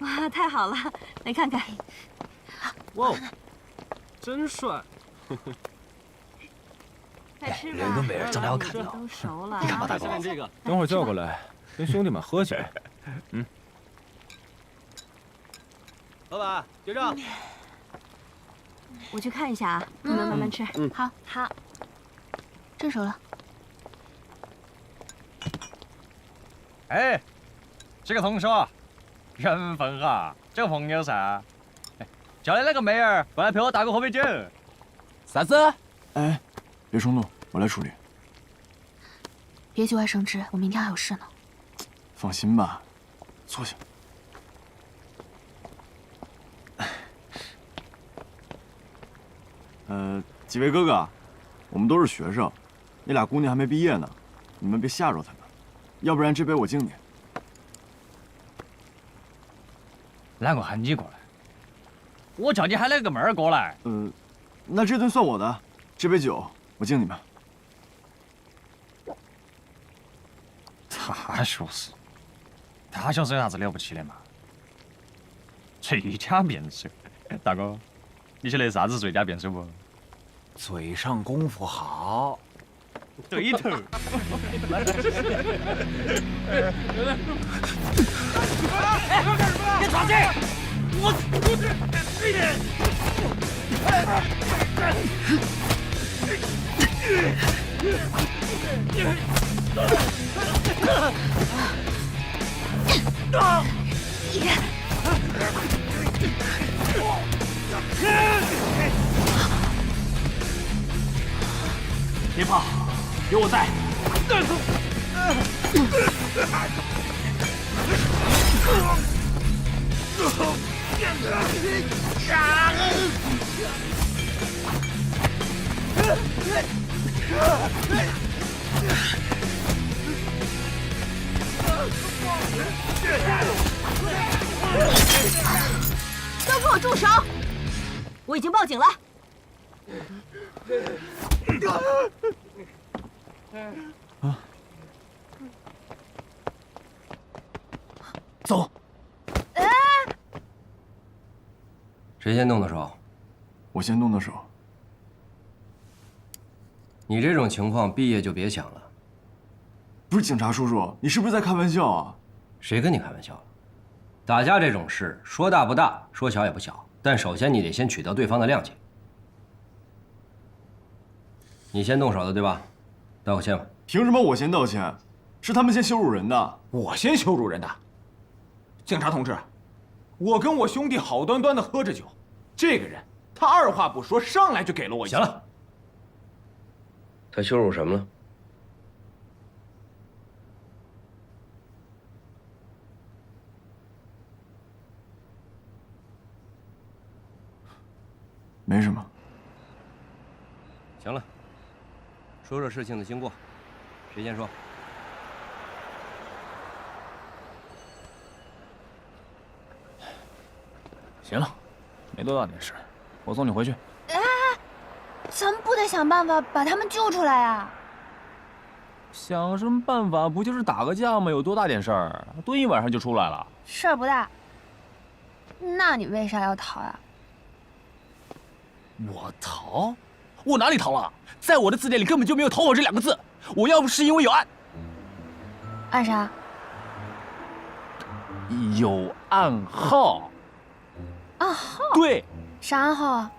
哇，太好了，来看看。哇，真帅！快吃吧。人跟美人将来要看到。都熟了。你看吧，大看这个，等会儿叫过来，跟兄弟们喝起来。老板，结账。我去看一下啊，你们慢慢吃。好，好。蒸熟了。哎，几个同学，缘分哈，这个朋友噻。叫你那个妹儿过来陪我大哥喝杯酒。啥子？哎，别冲动，我来处理。别节外生枝，我明天还有事呢。放心吧，坐下。几位哥哥，我们都是学生，那俩姑娘还没毕业呢，你们别吓着她们，要不然这杯我敬你。啷个喊你过来？我叫你喊那个妹儿过来。那这顿算我的，这杯酒我敬你们。他学士，他学士有啥子了不起的嘛？最佳辩手，大哥，你晓得啥子最佳辩手不？嘴上功夫好。对头。别抓紧！别怕，有我在。都给我住手！我已经报警了。走。谁先动的手？我先动的手。你这种情况毕业就别想了。不是警察叔叔，你是不是在开玩笑啊？谁跟你开玩笑了？打架这种事，说大不大，说小也不小，但首先你得先取得对方的谅解。你先动手的对吧？道个歉吧。凭什么我先道歉？是他们先羞辱人的。我先羞辱人的？警察同志，我跟我兄弟好端端的喝着酒，这个人他二话不说，上来就给了我一。行了。他羞辱什么了？没什么。行了，说说事情的经过，谁先说？行了，没多大点事，我送你回去。咱们不得想办法把他们救出来啊！想什么办法？不就是打个架吗？有多大点事儿？蹲一晚上就出来了。事儿不大。那你为啥要逃呀？我逃？我哪里逃了？在我的字典里根本就没有“逃跑”这两个字。我要不是因为有暗，暗啥？有暗号。暗号？对，啥暗号啊？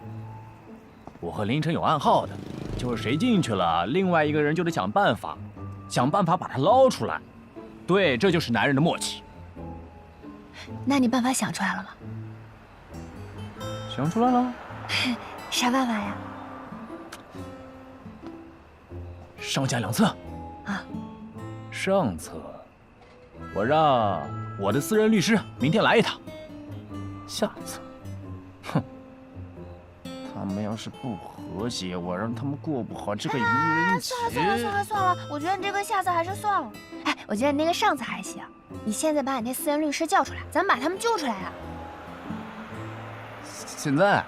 我和凌晨有暗号的，就是谁进去了，另外一个人就得想办法把他捞出来。对，这就是男人的默契。那你办法想出来了吗？想出来了。啥办法呀？上下两策。啊。上策，我让我的私人律师明天来一趟。下策，哼，他们要是不和谐，我让他们过不好这个愚人节。算了，我觉得你这个下次还是算了。哎，我觉得你那个上次还行。你现在把你那私人律师叫出来，咱们把他们救出来啊！现在？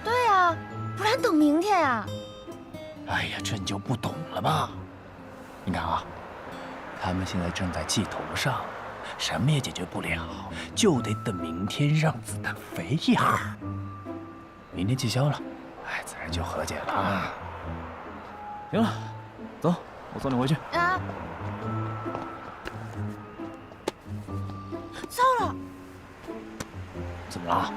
对啊，不然等明天呀。哎呀，这你就不懂了吧？你看啊，他们现在正在气头上，什么也解决不了，就得等明天让子弹飞呀。明天气消了，哎，自然就和解了。行了，走，我送你回去。啊！糟了，怎么了？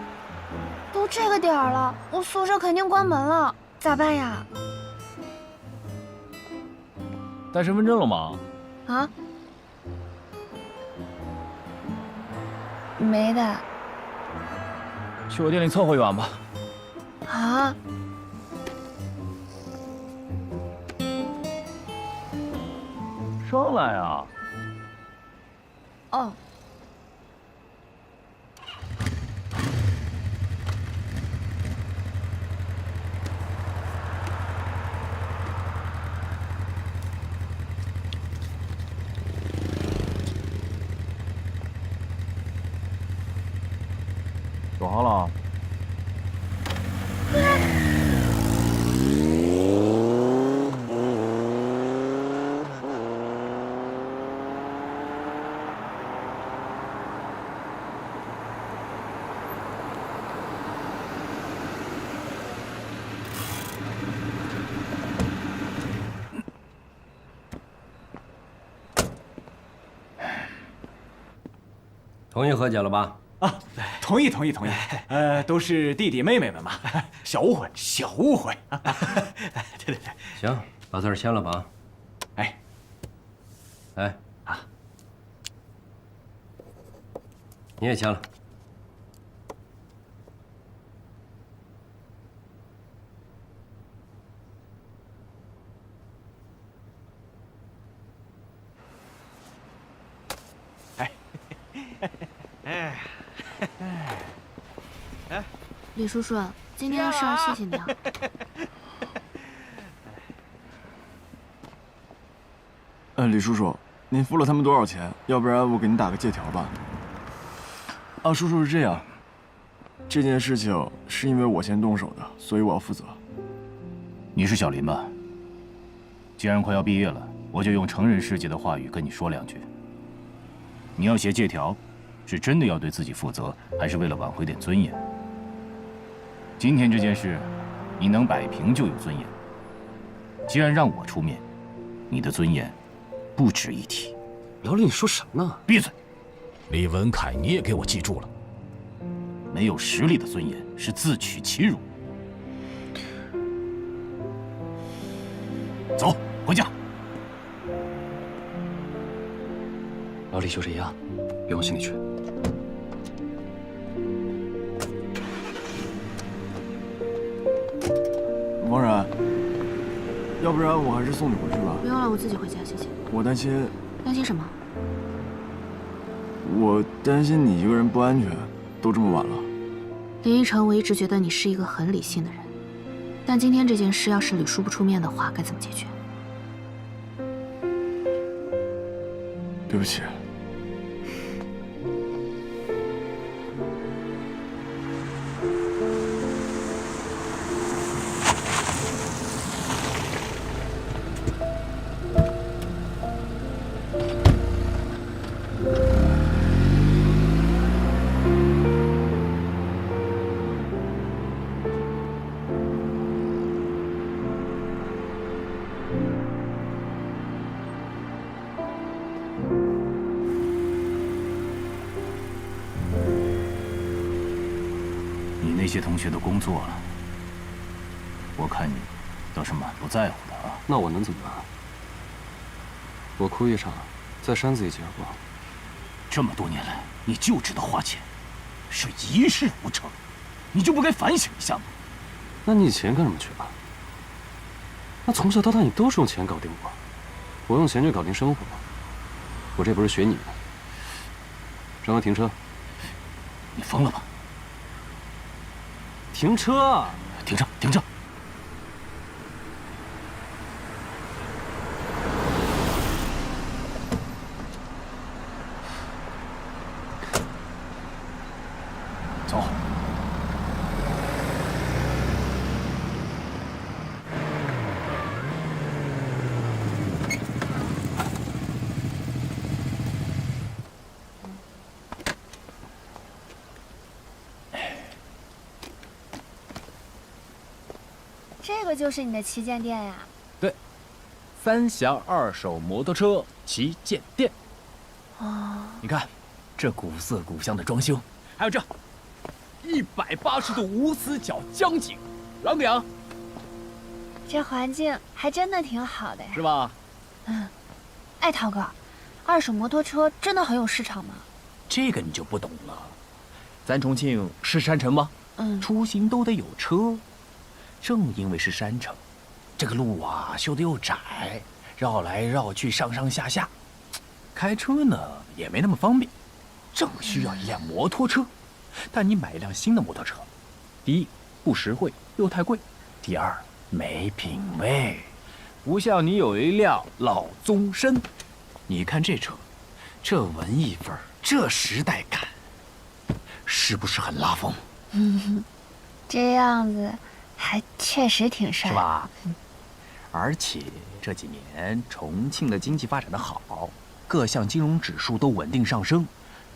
都这个点儿了，我宿舍肯定关门了，咋办呀？带身份证了吗？啊？没的。去我店里凑合一晚吧。啊？上来啊！哦。走好了。同意和解了吧？啊，同意。都是弟弟妹妹们嘛，小误会。对。行，把字签了吧。哎，啊，你也签了。李叔叔，今天的事儿谢谢你啊。李叔叔，您付了他们多少钱？要不然我给您打个借条吧。啊，叔叔是这样，这件事情是因为我先动手的，所以我要负责。你是小林吧？既然快要毕业了，我就用成人世界的话语跟你说两句。你要写借条，是真的要对自己负责，还是为了挽回点尊严？今天这件事，你能摆平就有尊严。既然让我出面，你的尊严不值一提。老李，你说什么呢？闭嘴！李文凯，你也给我记住了，没有实力的尊严是自取其辱。走，回家。老李就这样，别往心里去。王然，要不然我还是送你回去吧。不用了，我自己回家，谢谢。我担心。担心什么？我担心你一个人不安全。都这么晚了。林依晨，我一直觉得你是一个很理性的人，但今天这件事要是李叔不出面的话，该怎么解决？对不起。那些同学都工作了，我看你倒是蛮不在乎的啊。那我能怎么办？我哭一场，在山子里结果。这么多年来，你就知道花钱，是一事无成，你就不该反省一下吗？那你以前干什么去了？那从小到大你都是用钱搞定我，我用钱就搞定生活。我这不是学你的。让我停车。你疯了吧？停车！停车！停车！走。这个就是你的旗舰店呀？对，三峡二手摩托车旗舰店。哦，你看，这古色古香的装修，还有这180度无死角江景，凉不凉？这环境还真的挺好的呀。是吧？嗯。哎，涛哥，二手摩托车真的很有市场吗？这个你就不懂了。咱重庆是山城吗？出行都得有车。正因为是山城，这个路啊修得又窄，绕来绕去，上上下下，开车呢也没那么方便，正需要一辆摩托车。但你买一辆新的摩托车，第一不实惠又太贵，第二没品位，不像你有一辆老宗申。你看这车，这文艺范儿，这时代感，是不是很拉风？这样子还确实挺帅，是吧？而且这几年重庆的经济发展的好，各项金融指数都稳定上升，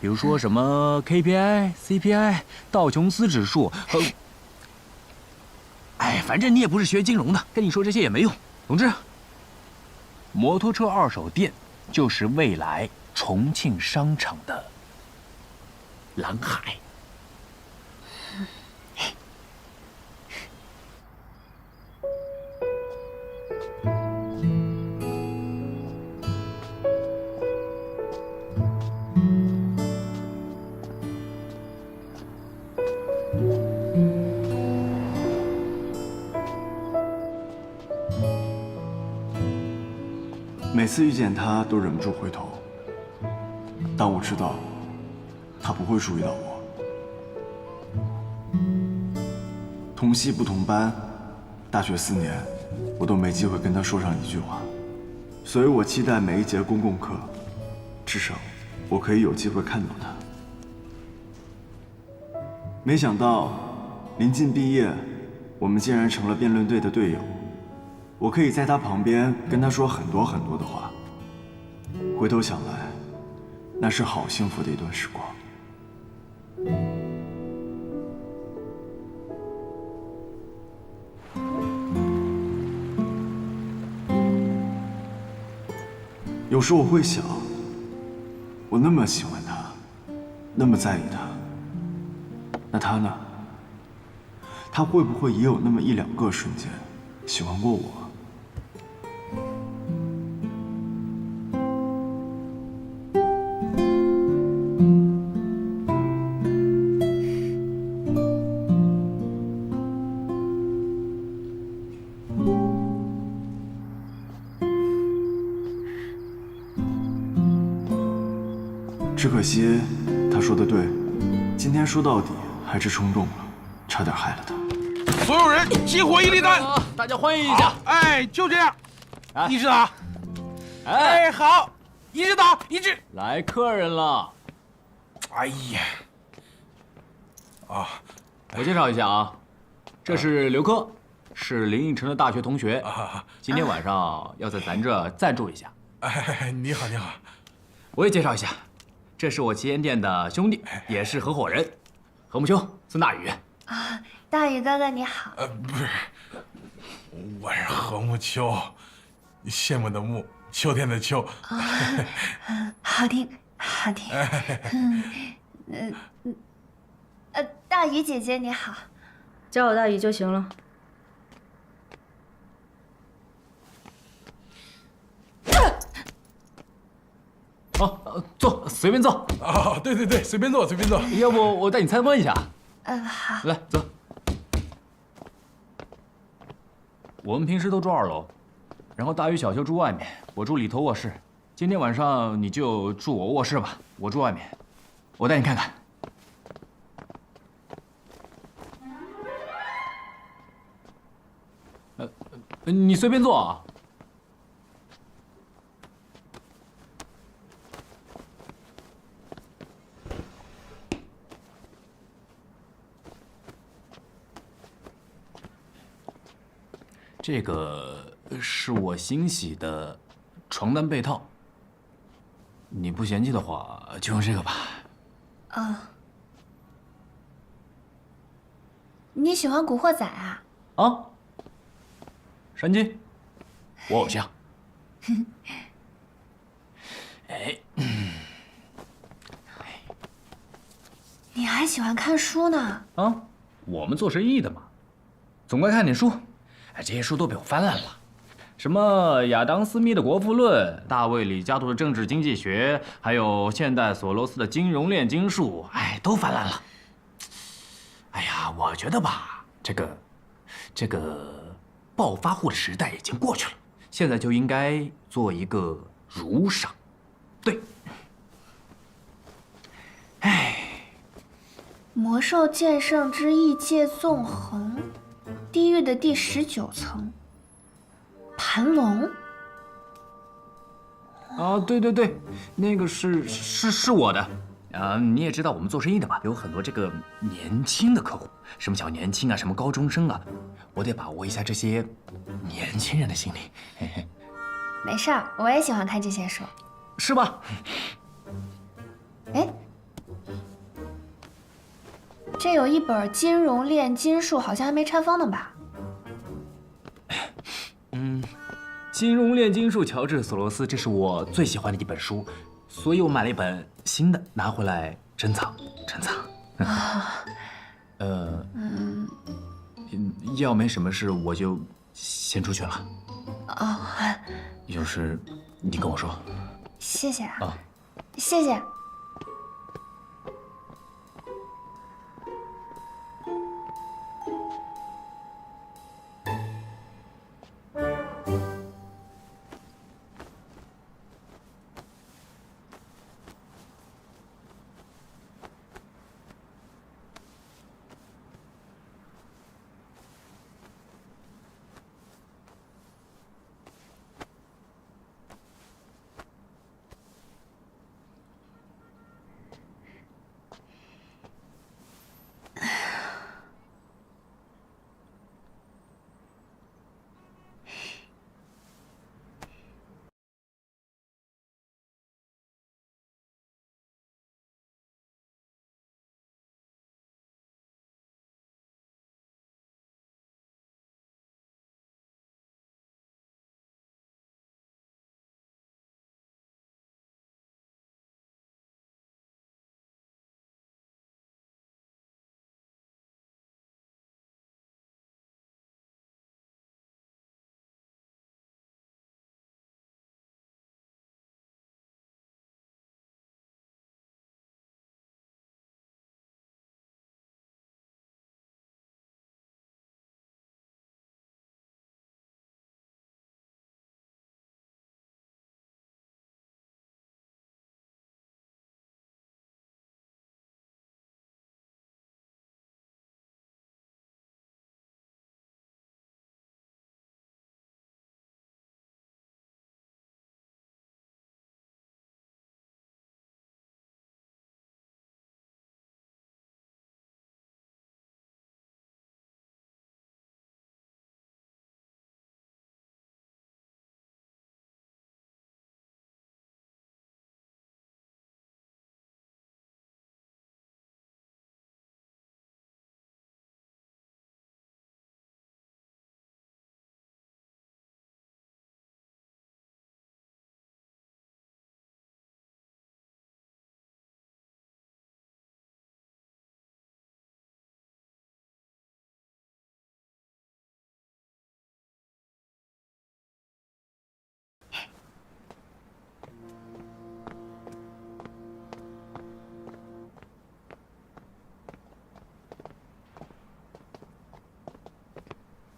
比如说什么 KPI、CPI、道琼斯指数哎，反正你也不是学金融的，跟你说这些也没用。总之，摩托车二手店就是未来重庆商场的蓝海。每次遇见他都忍不住回头，但我知道他不会注意到我。同系不同班，大学4年，我都没机会跟他说上一句话，所以我期待每一节公共课，至少我可以有机会看到他。没想到临近毕业，我们竟然成了辩论队的队友。我可以在他旁边跟他说很多很多的话。回头想来，那是好幸福的一段时光。有时我会想，我那么喜欢他，那么在意他，那他呢？他会不会也有那么1、2个瞬间喜欢过我？只可惜，他说的对，今天说到底还是冲动了，差点害了他。所有人集火1粒弹，大家欢迎一下。哎，就这样，一致打。哎，好，一致打，一致。来客人了。哎呀，啊，我介绍一下啊，这是刘科，是林应城的大学同学，今天晚上要在咱这暂住一下。哎，你好，你好。我也介绍一下，这是我旗舰店的兄弟，也是合伙人，何木秋、孙大宇。啊，大宇哥哥你好。不是，我是何木秋，羡慕的慕，秋天的秋。好听，好听。大宇姐姐你好，叫我大宇就行了。坐，随便坐。啊，对对对，随便坐，随便坐。要不我带你参观一下？好。来，走。我们平时都住2楼，然后大宇、小秋住外面，我住里头卧室。今天晚上你就住我卧室吧，我住外面。我带你看看。你随便坐啊。这个是我新洗的床单被套，你不嫌弃的话，就用这个吧。你喜欢古惑仔啊？啊，山金，我偶像。哎，你还喜欢看书呢？啊，我们做生意的嘛，总该看点书。哎，这些书都被我翻烂了，什么亚当·斯密的《国富论》，大卫·李嘉图的《政治经济学》，还有现代索罗斯的《金融炼金术》，哎，都翻烂了。哎呀，我觉得吧，这个暴发户的时代已经过去了，现在就应该做一个儒商。对，哎，魔兽剑圣之异界纵横，地狱的第19层，盘龙。啊，对，那个是我的。啊，你也知道我们做生意的嘛，有很多这个年轻的客户。什么叫年轻啊？什么高中生啊？我得把握一下这些年轻人的心理。嘿嘿，没事儿，我也喜欢看这些书。是吧？哎，这有一本《金融炼金术》，好像还没拆封呢吧？金融炼金术，乔治·索罗斯，这是我最喜欢的一本书，所以我买了一本新的，拿回来珍藏。要没什么事，我就先出去了。哦，有事你跟我说。谢谢啊，啊，谢谢。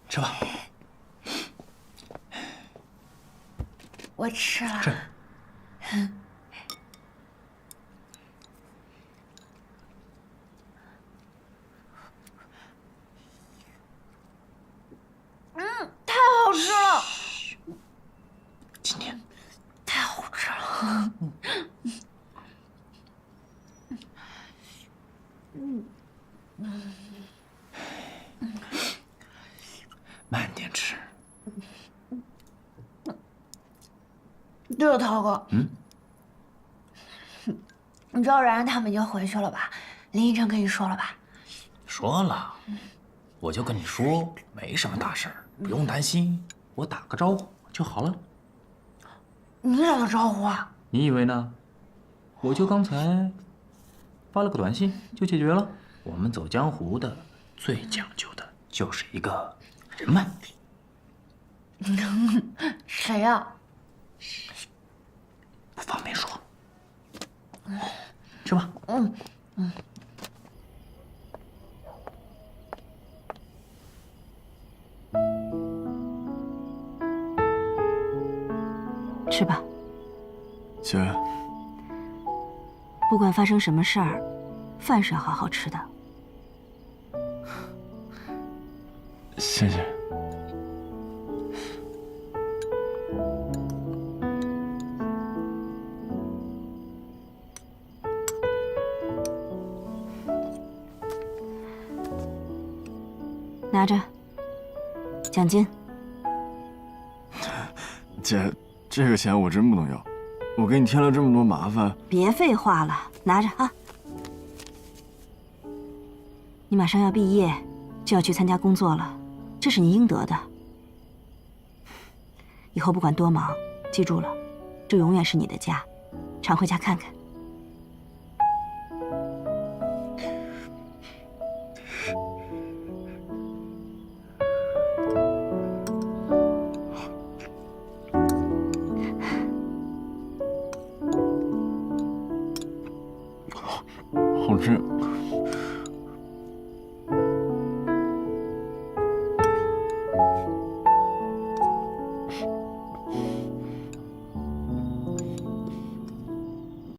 吃吧。我吃了。吃。太好吃了！今天太好吃了。慢点吃。对了，涛哥，你知道然然他们已经回去了吧？林依晨跟你说了吧？说了，我就跟你说，没什么大事儿，不用担心。我打个招呼就好了。你打个招呼啊？你以为呢？我就刚才发了个短信就解决了。我们走江湖的最讲究的就是一个人脉。谁呀？不方便说。吃吧。吃吧。姐，不管发生什么事儿，饭是要好好吃的。谢谢。拿着，奖金。姐，这个钱我真不能要，我给你添了这么多麻烦。别废话了，拿着啊！你马上要毕业，就要去参加工作了，这是你应得的。以后不管多忙，记住了，这永远是你的家，常回家看看。好吃。